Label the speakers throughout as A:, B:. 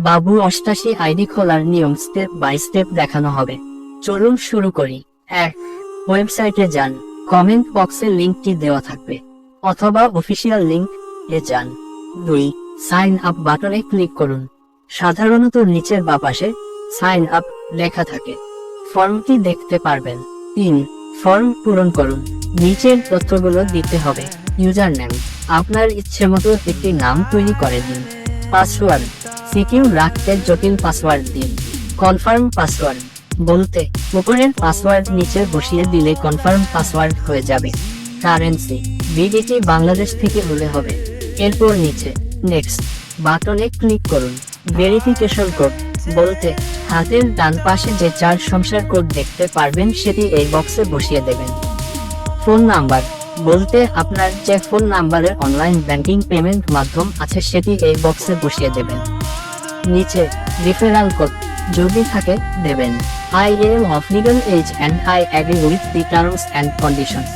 A: বাবু 88 ID খোলার নিয়ম step by step দেখানো হবে। চলুন শুরু করি। 1. ওয়েবসাইটে যান, কমেন্ট বক্সে লিঙ্কটি দেওয়া থাকবে, অথবা অফিসিয়াল লিঙ্ক এ যান। 2. সাইন আপ বাটনে ক্লিক করুন। সাধারণত নিচের বাঁ পাশে সাইন আপ লেখা থাকে, ফর্মটি দেখতে পারবেন। 3. ফর্ম পূরণ করুন। নিচের তথ্যগুলো দিতে হবে। ইউজার নেম, আপনার ইচ্ছে মতো একটি নাম তৈরি করে দিন। পাসওয়ার্ড, সিকিউর রাখতে জটিল পাসওয়ার্ড দিন। কনফার্ম পাসওয়ার্ড বলতে উপরের পাসওয়ার্ড নিচে বসিয়ে দিলে কনফার্ম পাসওয়ার্ড হয়ে যাবে। কারেন্সি, বিডিটি বাংলাদেশ থেকে হলে হবে। এরপর নিচে নেক্সট বাটনে ক্লিক করুন। ভেরিফিকেশন কোড বলতে হাতের ডান পাশে যে 4 সংখ্যার কোড দেখতে পারবেন সেটি এই বক্সে বসিয়ে দেবেন। ফোন নাম্বার বলতে আপনার যে ফোন নাম্বারে অনলাইন ব্যাংকিং পেমেন্ট মাধ্যম আছে সেটি এই বক্সে বসিয়ে দেবেন। নিচে রিফারেল কোড যদি থাকে দেবেন। I am of legal age and I agree with the terms and conditions।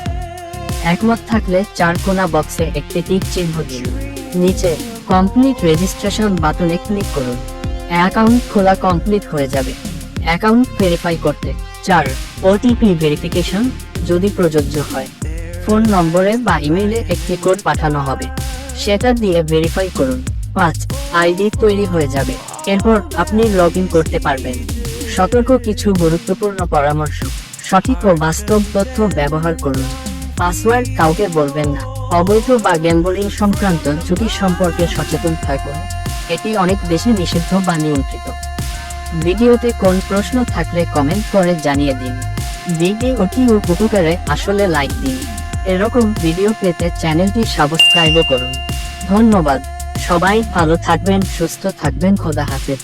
A: একমত থাকলে 4 কোণা বক্সে একটি টিক চিহ্ন দিন। নিচে কমপ্লিট রেজিস্ট্রেশন বাটনে ক্লিক করুন। অ্যাকাউন্ট খোলা কমপ্লিট হয়ে যাবে। অ্যাকাউন্ট ভেরিফাই করতে 4 ওটিপি ভেরিফিকেশন যদি প্রযোজ্য হয়। ফোন নম্বরে বা ইমেইলে একটি কোড পাঠানো হবে, সেটা দিয়ে ভেরিফাই করুন। 5 আইডি তৈরি হয়ে যাবে। এরপর আপনি লগ ইন করতে পারবেন। সতর্ক কিছু গুরুত্বপূর্ণ পরামর্শ, সঠিক ও বাস্তব তথ্য ব্যবহার করুন। পাসওয়ার্ড কাউকে বলবেন না। অবৈধ বা গ্যাম্বলিং সংক্রান্ত ঝুঁকি সম্পর্কে সচেতন থাকুন, এটি অনেক বেশি নিষিদ্ধ বা নিয়ন্ত্রিত। ভিডিওতে কোন প্রশ্ন থাকলে কমেন্ট করে জানিয়ে দিন। ভিডিওটি উপকারে আসলে লাইক দিন। এরকম ভিডিও পেতে চ্যানেলটি সাবস্ক্রাইব করুন। ধন্যবাদ। সবাই ভালো থাকবেন, সুস্থ থাকবেন। খোদা হাফেজ।